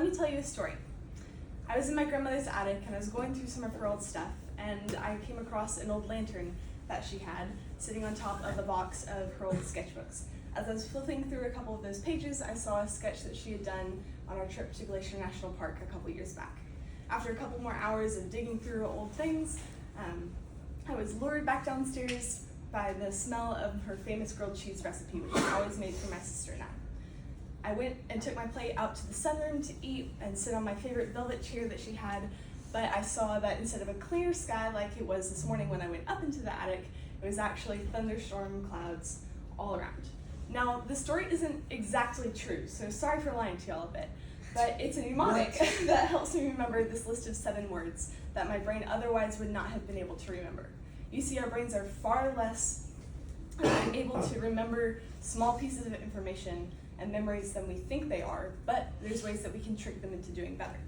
me tell you a story. I was in my grandmother's attic and I was going through some of her old stuff, and I came across an old lantern that she had sitting on top of a box of her old sketchbooks. As I was flipping through a couple of those pages, I saw a sketch that she had done on our trip to Glacier National Park a couple years back. After a couple more hours of digging through old things, I was lured back downstairs by the smell of her famous grilled cheese recipe, which she always made for my sister and I. I went and took my plate out to the sunroom to eat and sit on my favorite velvet chair that she had, but I saw that instead of a clear sky like it was this morning when I went up into the attic, it was actually thunderstorm clouds all around. Now, the story isn't exactly true, so sorry for lying to y'all a bit, but it's a mnemonic that helps me remember this list of 7 words that my brain otherwise would not have been able to remember. You see, our brains are far less able to remember small pieces of information and memories than we think they are, but there's ways that we can trick them into doing better.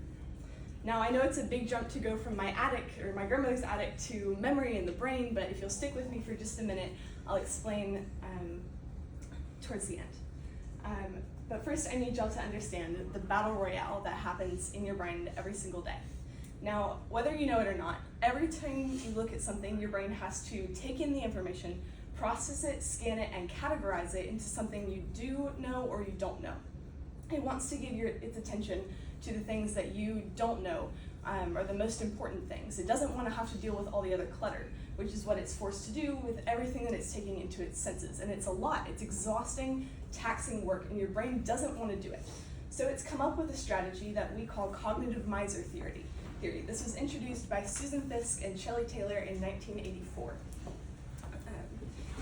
Now, I know it's a big jump to go from my attic, or my grandmother's attic, to memory in the brain, but if you'll stick with me for just a minute, I'll explain towards the end. But first, I need y'all to understand the battle royale that happens in your brain every single day. Now, whether you know it or not, every time you look at something, your brain has to take in the information, process it, scan it, and categorize it into something you do know or you don't know. It wants to give its attention to the things that you don't know, are the most important things. It doesn't want to have to deal with all the other clutter, which is what it's forced to do with everything that it's taking into its senses. And it's a lot. It's exhausting, taxing work, and your brain doesn't want to do it. So it's come up with a strategy that we call cognitive miser theory. This was introduced by Susan Fiske and Shelley Taylor in 1984.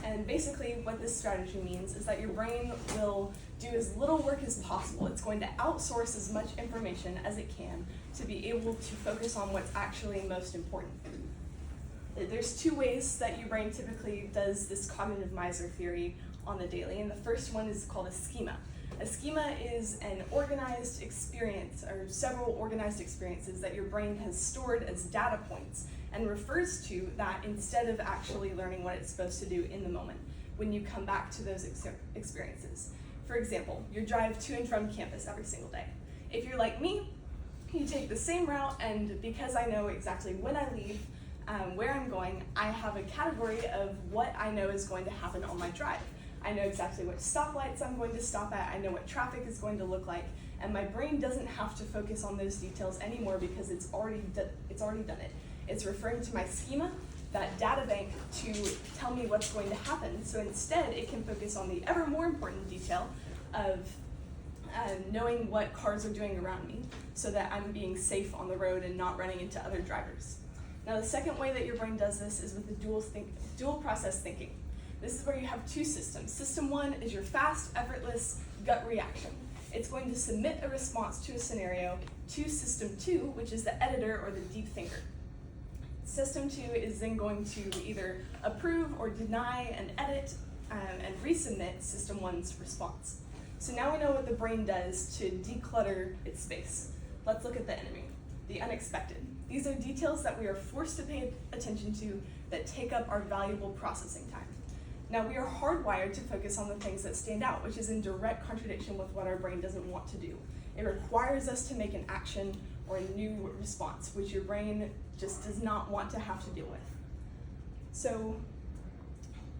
And basically what this strategy means is that your brain will do as little work as possible. It's going to outsource as much information as it can to be able to focus on what's actually most important. There's 2 ways that your brain typically does this cognitive miser theory on the daily, and the first one is called a schema. A schema is an organized experience, or several organized experiences that your brain has stored as data points and refers to that instead of actually learning what it's supposed to do in the moment when you come back to those experiences. For example, your drive to and from campus every single day. If you're like me, you take the same route, and because I know exactly when I leave, where I'm going, I have a category of what I know is going to happen on my drive. I know exactly which stoplights I'm going to stop at, I know what traffic is going to look like, and my brain doesn't have to focus on those details anymore because it's already done it. It's referring to my schema, that data bank, to tell me what's going to happen, so instead it can focus on the ever more important detail of knowing what cars are doing around me so that I'm being safe on the road and not running into other drivers. Now, the second way that your brain does this is with the dual process thinking. This is where you have 2 systems. System 1 is your fast, effortless gut reaction. It's going to submit a response to a scenario to System 2, which is the editor or the deep thinker. System 2 is then going to either approve or deny and edit and resubmit System 1's response. So now we know what the brain does to declutter its space. Let's look at the enemy, the unexpected. These are details that we are forced to pay attention to that take up our valuable processing time. Now, we are hardwired to focus on the things that stand out, which is in direct contradiction with what our brain doesn't want to do. It requires us to make an action or a new response, which your brain just does not want to have to deal with. So,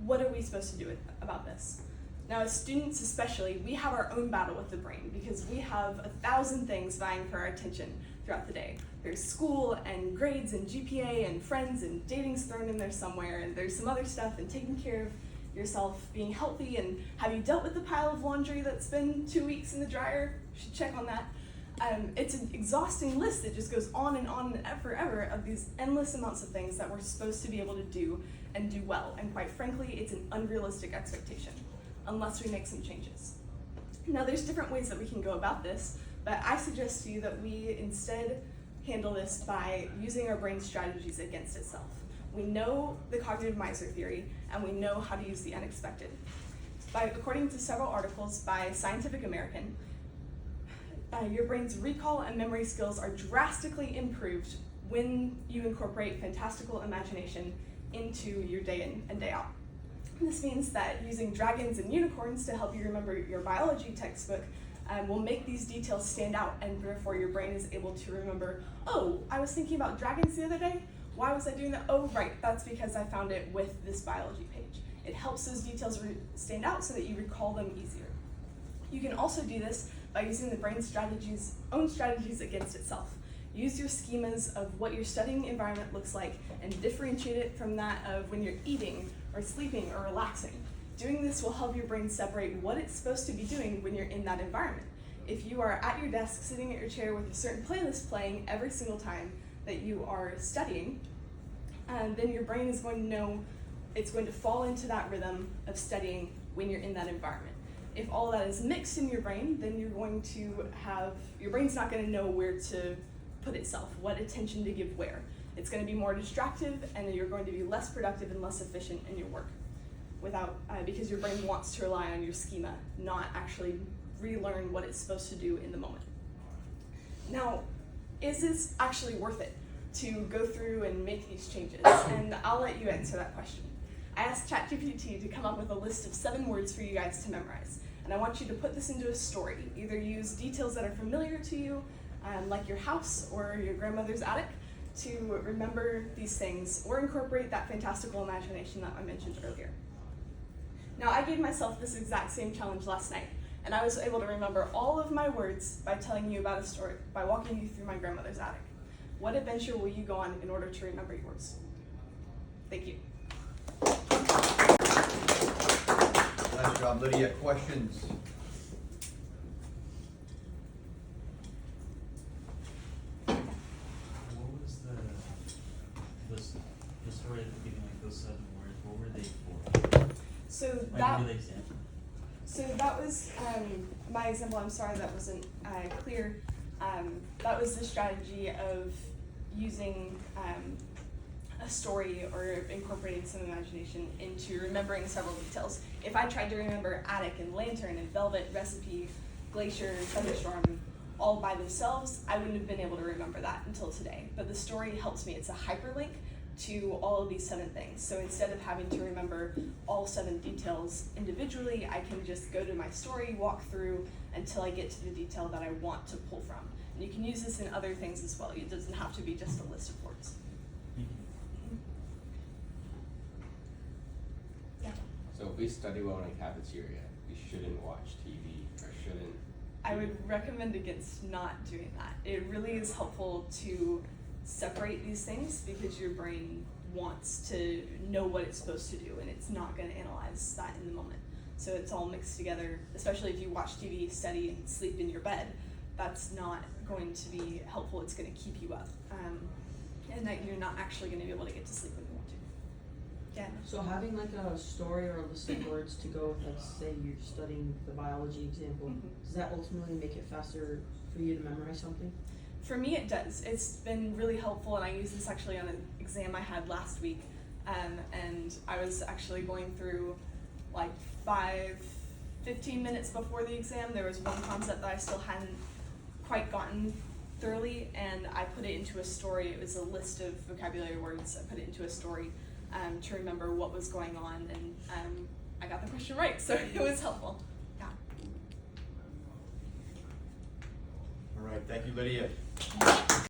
what are we supposed to do about this? Now, as students especially, we have our own battle with the brain because we have 1,000 things vying for our attention throughout the day. There's school and grades and GPA and friends and dating's thrown in there somewhere, and there's some other stuff and taking care of yourself, being healthy, and have you dealt with the pile of laundry that's been 2 weeks in the dryer? You should check on that. It's an exhausting list that just goes on and forever of these endless amounts of things that we're supposed to be able to do and do well, and quite frankly, it's an unrealistic expectation, unless we make some changes. Now, there's different ways that we can go about this, but I suggest to you that we instead handle this by using our brain strategies against itself. We know the cognitive miser theory, and we know how to use the unexpected. According to several articles by Scientific American, your brain's recall and memory skills are drastically improved when you incorporate fantastical imagination into your day in and day out. This means that using dragons and unicorns to help you remember your biology textbook will make these details stand out, and therefore your brain is able to remember, oh, I was thinking about dragons the other day. Why was I doing that? Oh, right, that's because I found it with this biology page. It helps those details stand out so that you recall them easier. You can also do this by using the brain's own strategies against itself. Use your schemas of what your studying environment looks like and differentiate it from that of when you're eating or sleeping or relaxing. Doing this will help your brain separate what it's supposed to be doing when you're in that environment. If you are at your desk sitting at your chair with a certain playlist playing every single time that you are studying, then your brain is going to know it's going to fall into that rhythm of studying when you're in that environment. If all of that is mixed in your brain, then you're going to your brain's not going to know where to put itself, what attention to give where. It's going to be more distractive, and you're going to be less productive and less efficient in your work because your brain wants to rely on your schema, not actually relearn what it's supposed to do in the moment. Now, is this actually worth it to go through and make these changes? And I'll let you answer that question. I asked ChatGPT to come up with a list of 7 words for you guys to memorize. And I want you to put this into a story. Either use details that are familiar to you, like your house or your grandmother's attic, to remember these things, or incorporate that fantastical imagination that I mentioned earlier. Now, I gave myself this exact same challenge last night, and I was able to remember all of my words by telling you about a story, by walking you through my grandmother's attic. What adventure will you go on in order to remember yours? Thank you. Nice job, Lydia. Questions? What was the story at the beginning, like those 7 words? What were they for? So Like, that. give me the example. So that was my example. I'm sorry that wasn't clear. That was the strategy of using a story or incorporating some imagination into remembering several details. If I tried to remember attic and lantern and velvet, recipe, glacier, thunderstorm, all by themselves, I wouldn't have been able to remember that until today. But the story helps me. It's a hyperlink to all of these 7 things. So instead of having to remember all 7 details individually, I can just go to my story, walk through until I get to the detail that I want to pull from. And you can use this in other things as well. It doesn't have to be just a list of words. Yeah. So if we study well in a cafeteria, we shouldn't watch TV or shouldn't. I would recommend against not doing that. It really is helpful to separate these things because your brain wants to know what it's supposed to do, and it's not going to analyze that in the moment. So it's all mixed together, especially if you watch TV, study, and sleep in your bed. That's not going to be helpful. It's going to keep you up, and that you're not actually going to be able to get to sleep when you want to. Yeah. So having like a story or a list of words to go with, like, say you're studying the biology example, does that ultimately make it faster for you to memorize something? For me, it does. It's been really helpful, and I used this actually on an exam I had last week, and I was actually going through like 15 minutes before the exam. There was one concept that I still hadn't quite gotten thoroughly, and I put it into a story. It was a list of vocabulary words. I put it into a story to remember what was going on, and I got the question right, so it was helpful. Yeah. All right, thank you, Lydia.